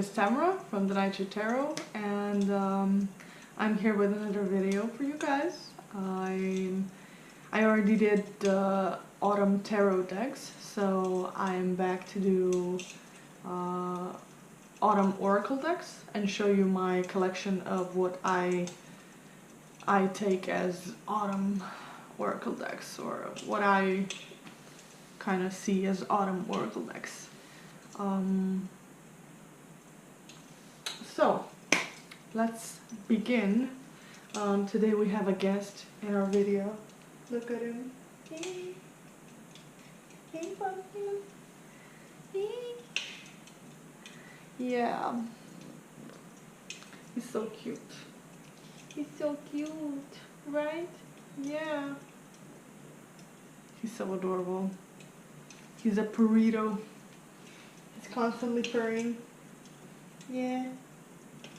is Tamara from the Nightshade Tarot, and I'm here with another video for you guys. I already did the autumn tarot decks, so I'm back to do autumn oracle decks and show you my collection of what I take as autumn oracle decks, or what I kind of see as autumn oracle decks. So let's begin. Today we have a guest in our video. Look at him. Hey. Hey, pumpkin. Hey. Yeah. He's so cute. He's so cute, right? Yeah. He's so adorable. He's a burrito. He's constantly purring. Yeah.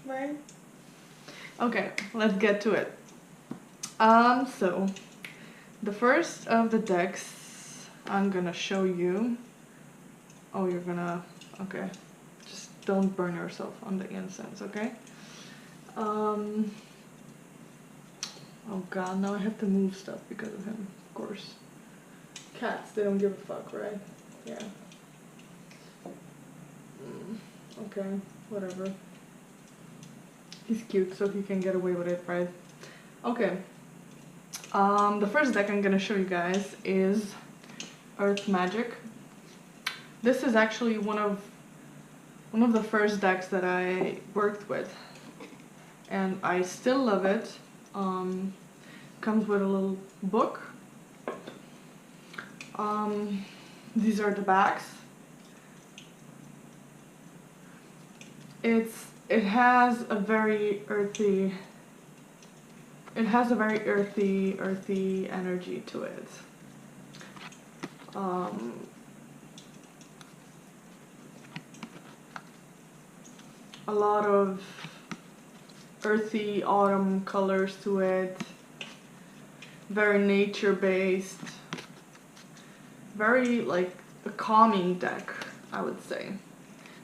Right? Okay, let's get to it. So the first of the decks I'm gonna show you. Oh, you're gonna, okay. Just don't burn yourself on the incense, okay? Oh god, now I have to move stuff because of him, of course. Cats, they don't give a fuck, right? Yeah. Okay, whatever. He's cute, so he can get away with it, right? Okay. The first deck I'm gonna show you guys is Earth Magic. This is actually one of the first decks that I worked with, and I still love it. Comes with a little book. These are the backs. It has a very earthy energy to it. A lot of earthy autumn colors to it. Very nature based. Very like a calming deck, I would say.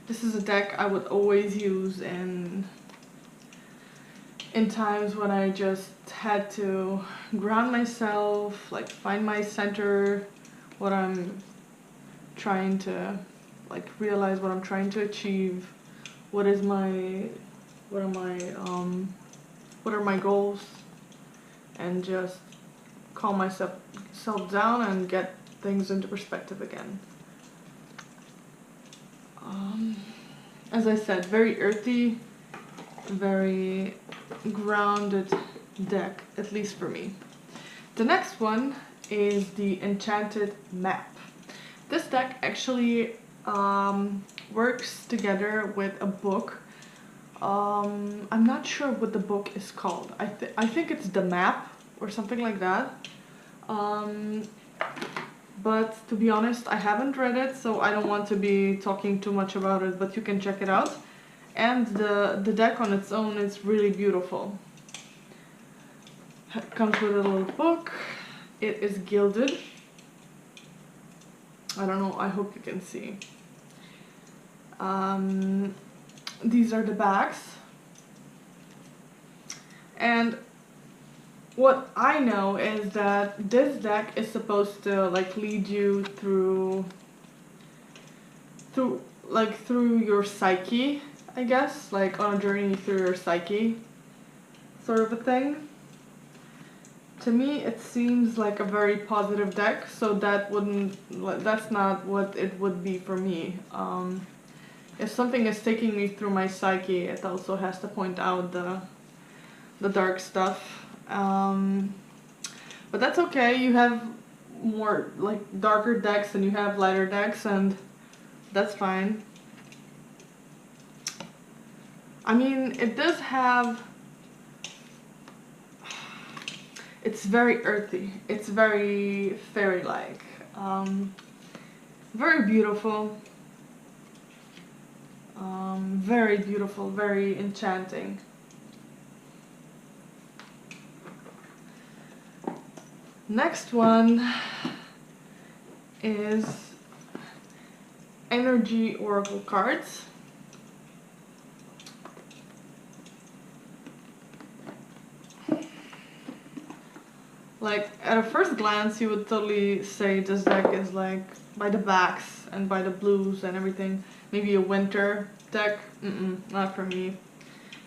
This is a deck I would always use in times when I just had to ground myself, like find my center, what I'm trying to, like realize what I'm trying to achieve, what are my goals, and just calm myself down and get things into perspective again. As I said, very earthy, very grounded deck, at least for me. The next one is the Enchanted Map. This deck actually works together with a book. I'm not sure what the book is called. I think it's The Map or something like that. But to be honest, I haven't read it, so I don't want to be talking too much about it, but you can check it out. And the deck on its own is really beautiful. It comes with a little book. It is gilded. I don't know, I hope you can see. These are the backs. And what I know is that this deck is supposed to like lead you through your psyche, I guess, like on a journey through your psyche, sort of a thing. To me, it seems like a very positive deck, so that's not what it would be for me. If something is taking me through my psyche, it also has to point out the dark stuff. But that's okay. You have more like darker decks and you have lighter decks, and that's fine. I mean, it does have, it's very earthy. It's very fairy-like. Very beautiful. Very beautiful, very enchanting. Next one is Energy Oracle cards. Like, at a first glance, you would totally say this deck is like by the backs and by the blues and everything. Maybe a winter deck. Not for me.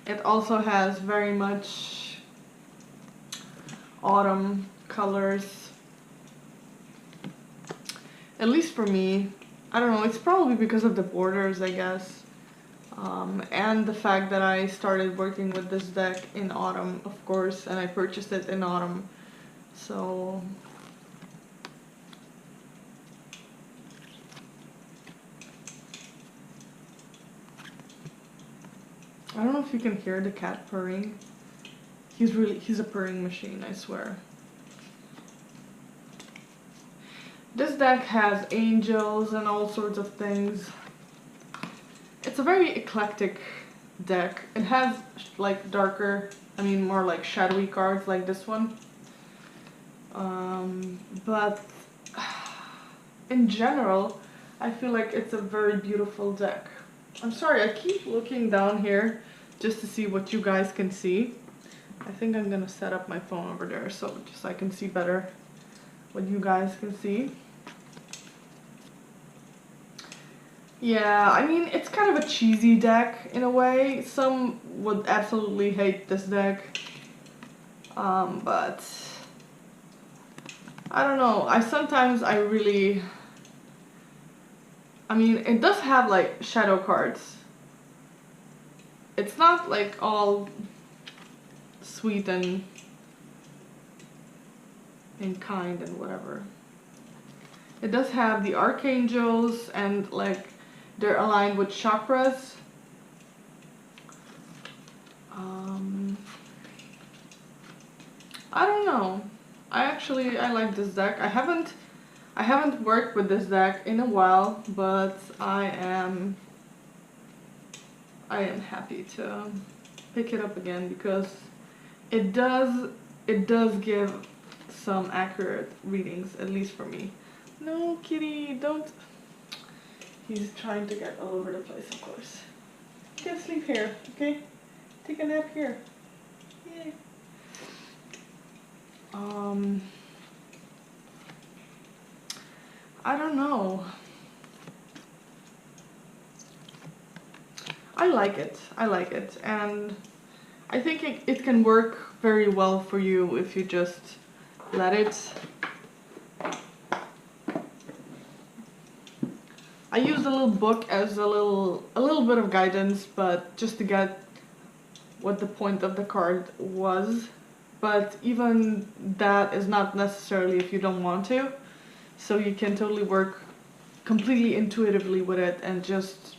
It also has very much autumn colors. At least for me. I don't know, it's probably because of the borders, I guess. And the fact that I started working with this deck in autumn, of course, and I purchased it in autumn. So I don't know if you can hear the cat purring. He's a purring machine, I swear. This deck has angels and all sorts of things. It's a very eclectic deck. It has like darker, more like shadowy cards like this one. But in general, I feel like it's a very beautiful deck. I'm sorry, I keep looking down here just to see what you guys can see. I think I'm gonna set up my phone over there so just I can see better what you guys can see. Yeah, it's kind of a cheesy deck in a way. Some would absolutely hate this deck. But I don't know. It does have like shadow cards. It's not like all sweet and kind and whatever. It does have the archangels and like they're aligned with chakras. I don't know. I like this deck. I haven't worked with this deck in a while, but I am happy to pick it up again because it does give some accurate readings, at least for me. No, kitty, don't. He's trying to get all over the place, of course. You can sleep here, okay? Take a nap here. Yay. I don't know. I like it, and I think it can work very well for you if you just let it. I used a little book as a little bit of guidance, but just to get what the point of the card was. But even that is not necessarily if you don't want to. So you can totally work completely intuitively with it and just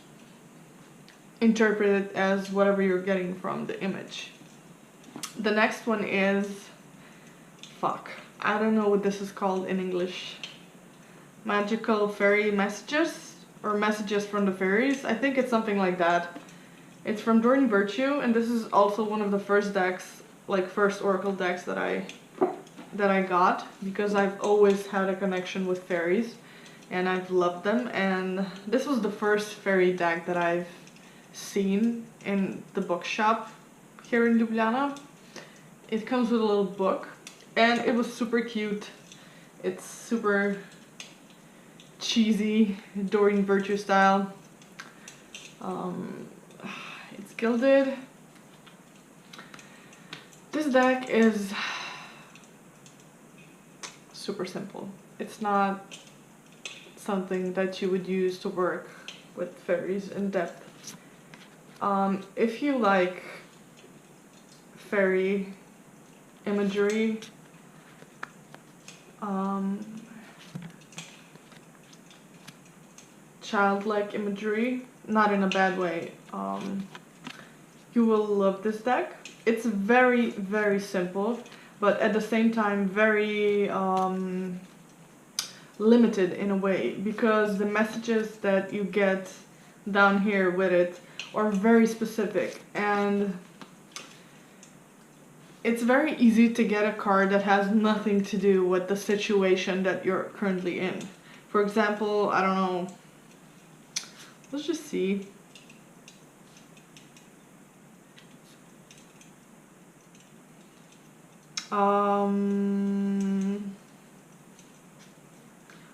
interpret it as whatever you're getting from the image. The next one is, I don't know what this is called in English. Magical fairy messages, or messages from the fairies. I think it's something like that. It's from Doreen Virtue, and this is also one of the first decks, like first oracle decks that I got, because I've always had a connection with fairies and I've loved them, and this was the first fairy deck that I've seen in the bookshop here in Ljubljana. It comes with a little book and it was super cute. It's super cheesy, Doreen Virtue style. It's gilded. This deck is super simple. It's not something that you would use to work with fairies in depth. If you like fairy imagery, childlike imagery, not in a bad way, you will love this deck. It's very, very simple, but at the same time very limited in a way, because the messages that you get down here with it are very specific, and it's very easy to get a card that has nothing to do with the situation that you're currently in. For example, I don't know, let's just see.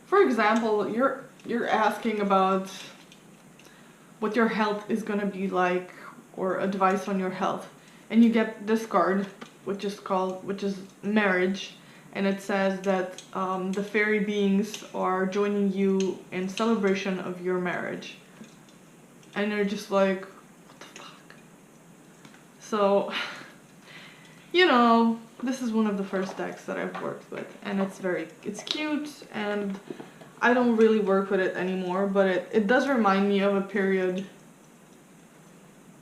For example, you're asking about what your health is gonna be like, or advice on your health, and you get this card, which is marriage, and it says that the fairy beings are joining you in celebration of your marriage, and you're just like, what the fuck? So, you know, this is one of the first decks that I've worked with, and it's cute, and I don't really work with it anymore, but it does remind me of a period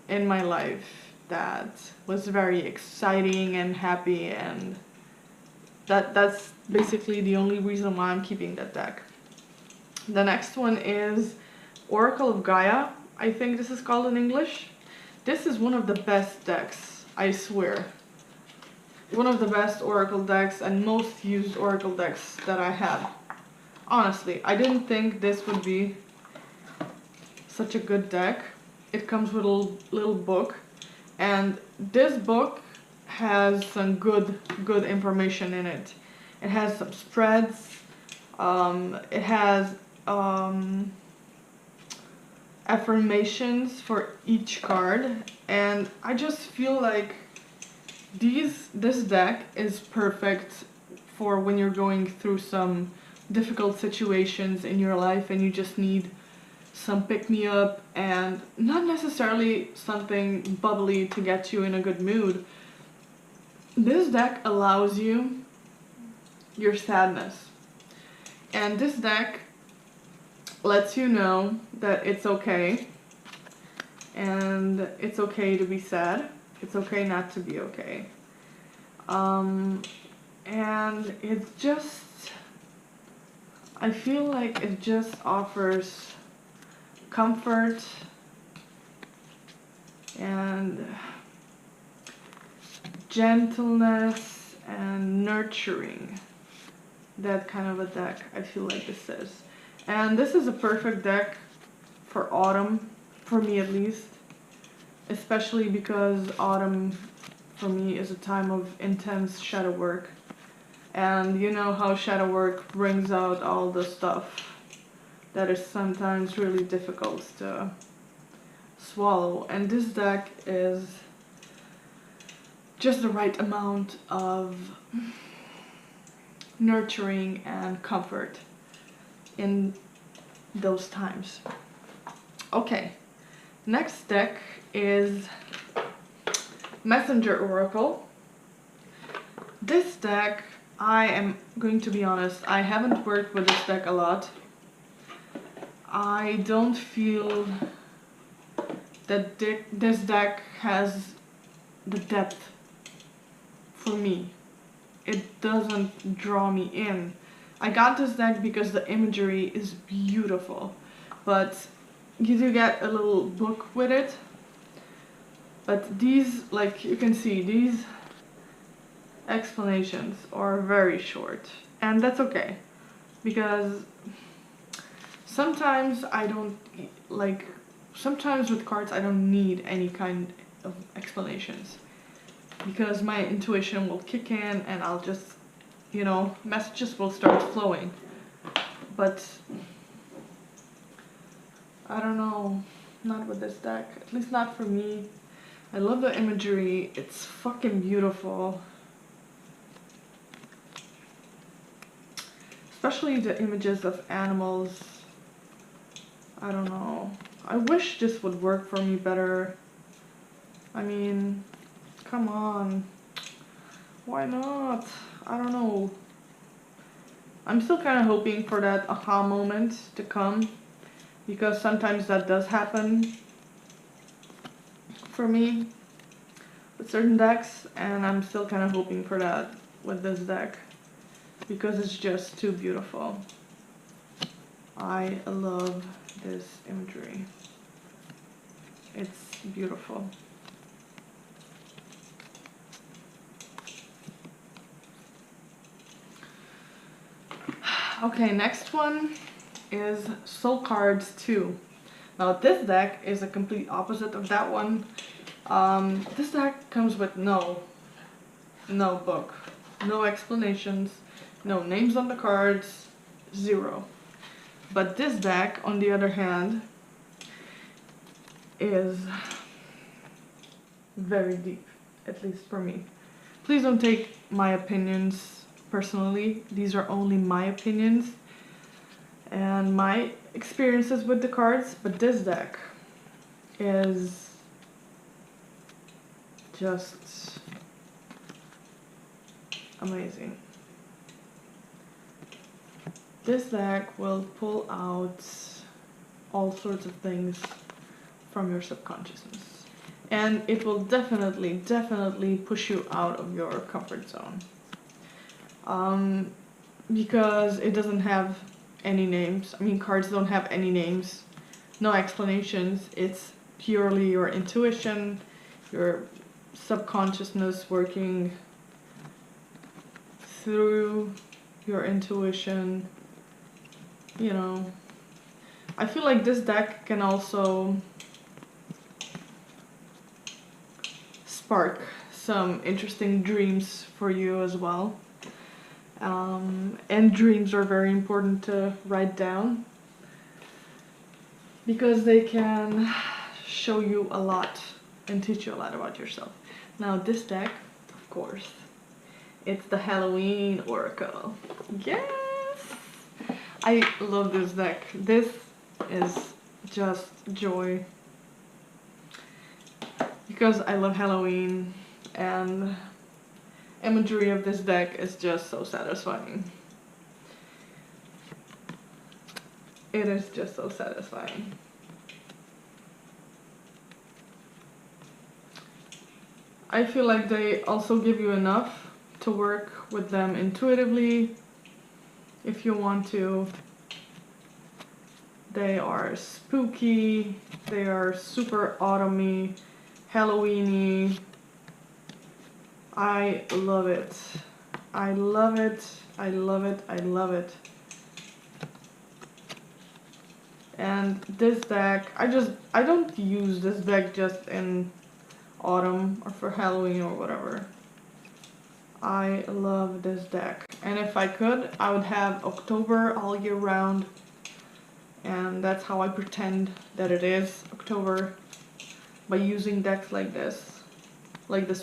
in my life that was very exciting and happy, and that's basically the only reason why I'm keeping that deck. The next one is Oracle of Gaia, I think this is called in English. This is one of the best decks, I swear. One of the best Oracle decks and most used Oracle decks that I have. Honestly, I didn't think this would be such a good deck. It comes with a little book, and this book has some good information in it. It has some spreads, it has affirmations for each card, and I just feel like this deck is perfect for when you're going through some difficult situations in your life and you just need some pick-me-up, and not necessarily something bubbly to get you in a good mood. This deck allows you your sadness, and this deck lets you know that it's okay, and it's okay to be sad. It's okay not to be okay. And it's just, I feel like it just offers comfort and gentleness and nurturing. That kind of a deck, I feel like this is. And this is a perfect deck for autumn, for me at least. Especially because autumn, for me, is a time of intense shadow work. And you know how shadow work brings out all the stuff that is sometimes really difficult to swallow. And this deck is just the right amount of nurturing and comfort in those times. Okay, next deck is Messenger Oracle. This deck, I am going to be honest, I haven't worked with this deck a lot. I don't feel that this deck has the depth for me. It doesn't draw me in. I got this deck because the imagery is beautiful, but you do get a little book with it. But these, like you can see, these explanations are very short, and that's okay, because sometimes sometimes with cards I don't need any kind of explanations, because my intuition will kick in and I'll just, you know, messages will start flowing. But I don't know, not with this deck, at least not for me. I love the imagery, it's fucking beautiful. Especially the images of animals. I don't know. I wish this would work for me better. I mean, come on. Why not? I don't know. I'm still kind of hoping for that aha moment to come, because sometimes that does happen for me with certain decks, and I'm still kind of hoping for that with this deck, because it's just too beautiful. I love this imagery. It's beautiful. Okay, next one is Soul Cards 2. Now this deck is a complete opposite of that one. This deck comes with no book. no explanations, no names on the cards, zero. But this deck, on the other hand, is very deep, at least for me. Please don't take my opinions personally. These are only my opinions and my experiences with the cards, but this deck is just amazing. This deck will pull out all sorts of things from your subconsciousness, and it will definitely push you out of your comfort zone, because it doesn't have any names. I mean, cards don't have any names, no explanations. It's purely your intuition, your subconsciousness working through your intuition. You know, I feel like this deck can also spark some interesting dreams for you as well. And dreams are very important to write down because they can show you a lot and teach you a lot about yourself. Now this deck, of course, it's the Halloween Oracle. Yes! I love this deck. This is just joy. Because I love Halloween, and imagery of this deck is just so satisfying. It is just so satisfying. I feel like they also give you enough to work with them intuitively if you want to. They are spooky, they are super autumny, Halloweeny. I love it. I love it. I love it. I love it. And this deck, I don't use this deck just in autumn or for Halloween or whatever. I love this deck. And if I could, I would have October all year round. And that's how I pretend that it is October, by using decks like this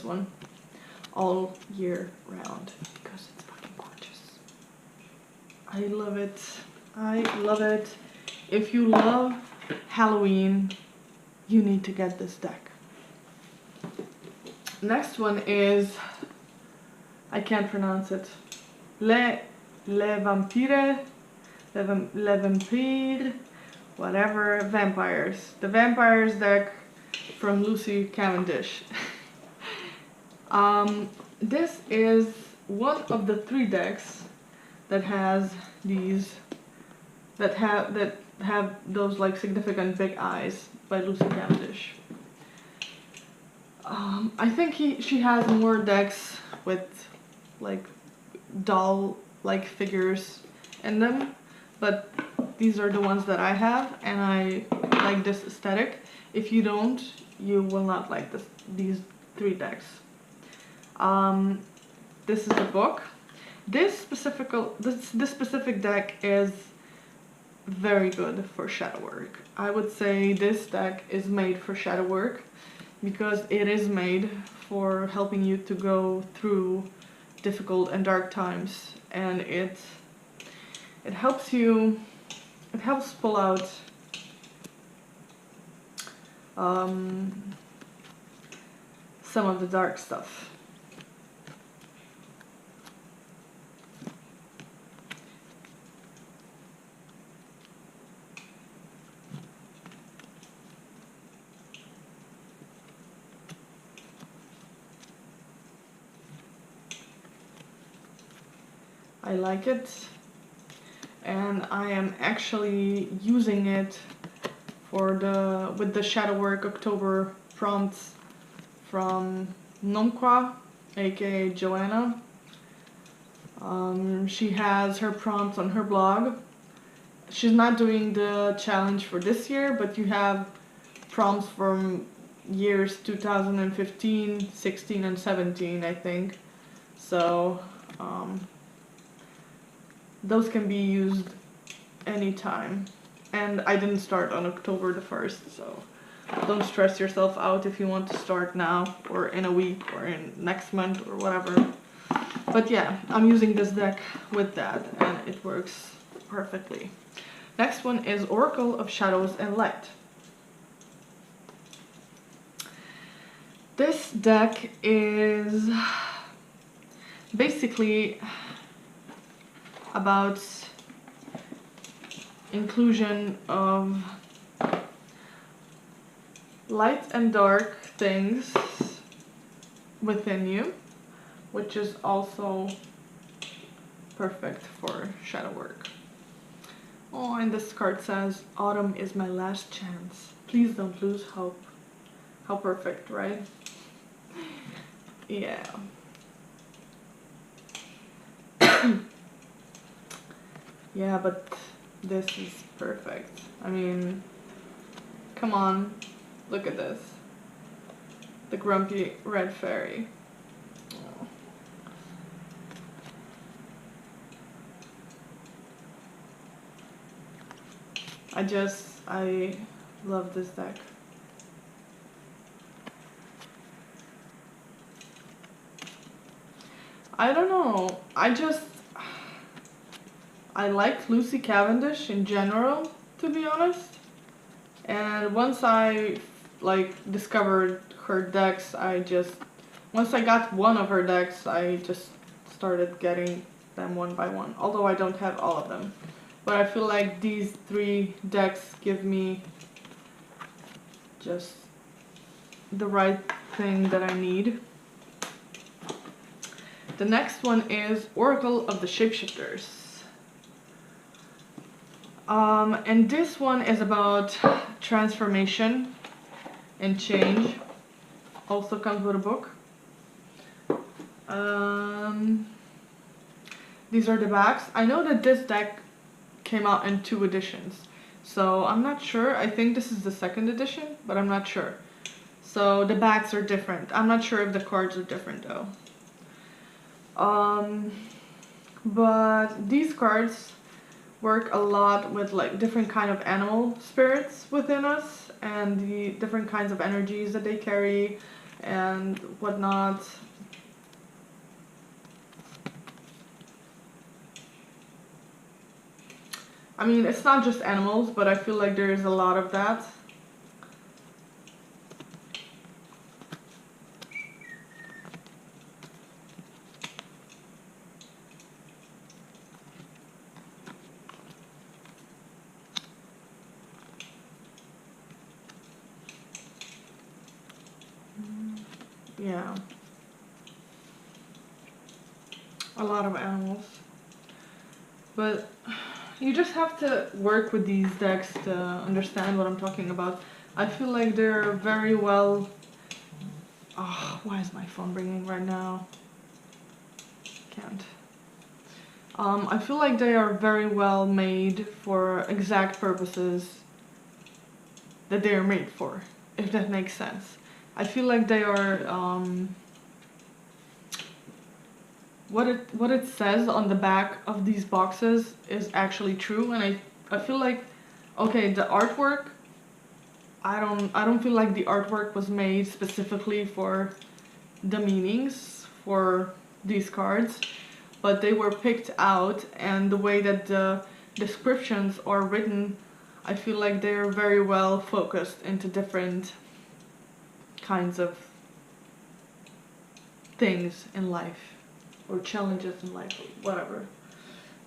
one, all year round, because it's fucking gorgeous. I love it. I love it. If you love Halloween, you need to get this deck. Next one is, I can't pronounce it, Le Vampire, whatever, vampires. The vampires deck from Lucy Cavendish. This is one of the 3 decks that has these, that have those like significant big eyes by Lucy Cavendish. I think she has more decks with like doll-like figures in them, but these are the ones that I have, and I like this aesthetic. If you don't, you will not like these 3 decks. This is a book. This specific deck is very good for shadow work. I would say this deck is made for shadow work because it is made for helping you to go through difficult and dark times, and it helps you, it helps pull out some of the dark stuff. I like it, and I am actually using it for with the Shadow Work October prompts from Nomqua, aka Joanna. She has her prompts on her blog. She's not doing the challenge for this year, but you have prompts from years 2015, 16, and 17, I think. So those can be used anytime. And I didn't start on October the 1st, so don't stress yourself out if you want to start now or in a week or in next month or whatever. But yeah, I'm using this deck with that and it works perfectly. Next one is Oracle of Shadows and Light. This deck is basically about inclusion of light and dark things within you, which is also perfect for shadow work. Oh, and this card says, autumn is my last chance. Please don't lose hope. How perfect, right? Yeah. Yeah, but this is perfect. I mean, come on, look at this. The grumpy red fairy. Oh. I love this deck. I don't know, I like Lucy Cavendish in general, to be honest. And once I discovered her decks, once I got one of her decks, I just started getting them one by one. Although I don't have all of them. But I feel like these 3 decks give me just the right thing that I need. The next one is Oracle of the Shapeshifters. And this one is about transformation and change. Also comes with a book. These are the backs. I know that this deck came out in 2 editions. So I'm not sure. I think this is the 2nd edition, but I'm not sure. So the backs are different. I'm not sure if the cards are different though. But these cards work a lot with different kind of animal spirits within us and the different kinds of energies that they carry and whatnot. I mean, it's not just animals, but I feel like there is a lot of that. Yeah, a lot of animals, but you just have to work with these decks to understand what I'm talking about. I feel like they're very well... Oh, why is my phone ringing right now? Can't. I feel like they are very well made for exact purposes that they are made for, if that makes sense. I feel like they are, what it says on the back of these boxes is actually true, and I feel like, okay, the artwork, I don't feel like the artwork was made specifically for the meanings for these cards, but they were picked out, and the way that the descriptions are written, I feel like they're very well focused into different kinds of things in life or challenges in life or whatever.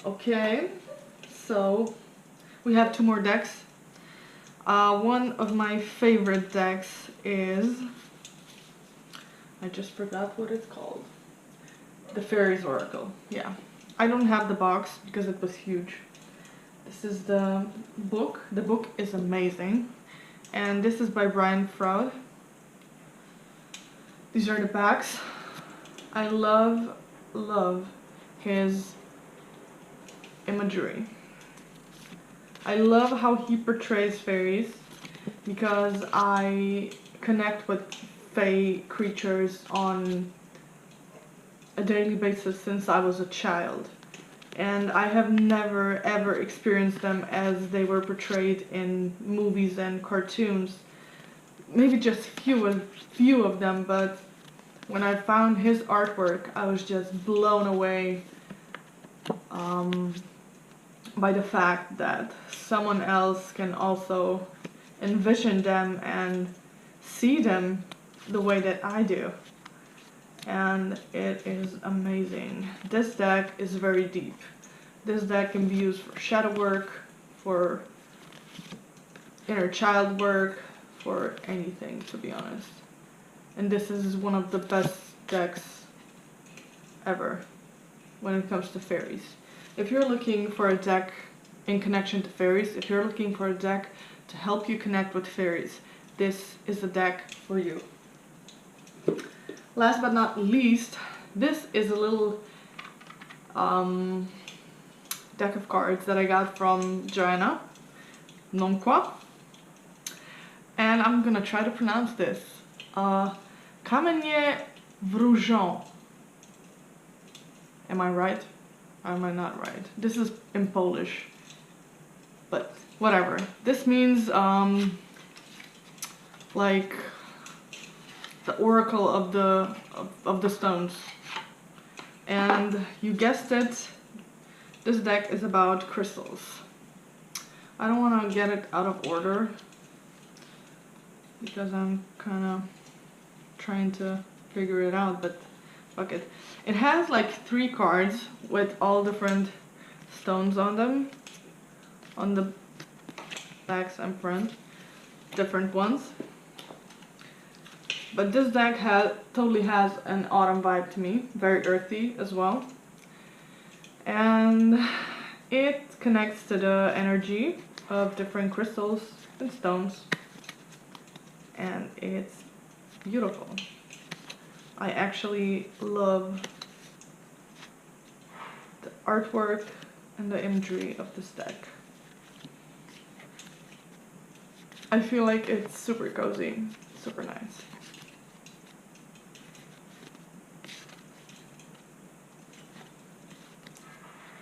Okay, so we have 2 more decks. One of my favorite decks is, I just forgot what it's called, the Fairies Oracle. Yeah, I don't have the box because it was huge. This is the book. The book is amazing, and this is by Brian Froud. These are the backs. I love his imagery. I love how he portrays fairies because I connect with fae creatures on a daily basis since I was a child. And I have never ever experienced them as they were portrayed in movies and cartoons. Maybe just few of them, but when I found his artwork, I was just blown away by the fact that someone else can also envision them and see them the way that I do. And it is amazing. This deck is very deep. This deck can be used for shadow work, for inner child work, for anything, to be honest. And this is one of the best decks ever when it comes to fairies. If you're looking for a deck in connection to fairies, if you're looking for a deck to help you connect with fairies, this is the deck for you. Last but not least, this is a little deck of cards that I got from Joanna Nomqua. And I'm gonna try to pronounce this. Kamienie wróżą. Am I right? Or am I not right? This is in Polish, but whatever. This means like the oracle of the stones. And you guessed it, this deck is about crystals. I don't want to get it out of order because I'm kind of trying to figure it out, but fuck it. It has like 3 cards with all different stones on them, on the backs and front, different ones. But this deck totally has an autumn vibe to me, very earthy as well. And it connects to the energy of different crystals and stones. And it's beautiful. I actually love the artwork and the imagery of this deck. I feel like it's super cozy, super nice.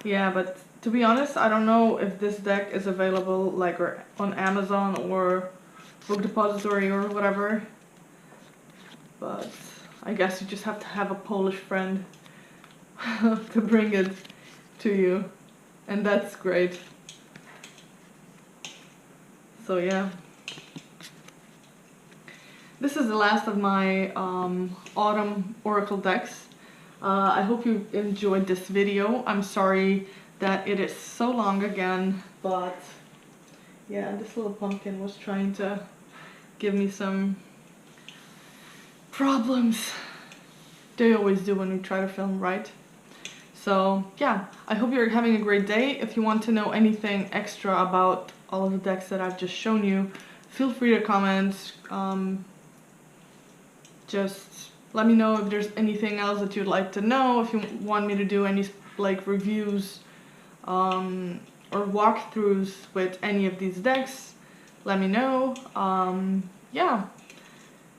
Yeah, but to be honest, I don't know if this deck is available like on Amazon or Book Depository or whatever. But I guess you just have to have a Polish friend to bring it to you. And that's great. So yeah. This is the last of my autumn oracle decks. I hope you enjoyed this video. I'm sorry that it is so long again, but yeah, this little pumpkin was trying to give me some problems. They always do when we try to film, right? So yeah, I hope you're having a great day. If you want to know anything extra about all of the decks that I've just shown you, feel free to comment. Just let me know if there's anything else that you'd like to know, if you want me to do any like reviews or walkthroughs with any of these decks, let me know. Yeah,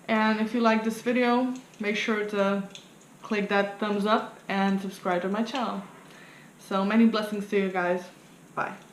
and if you like this video, make sure to click that thumbs up and subscribe to my channel. So many blessings to you guys. Bye.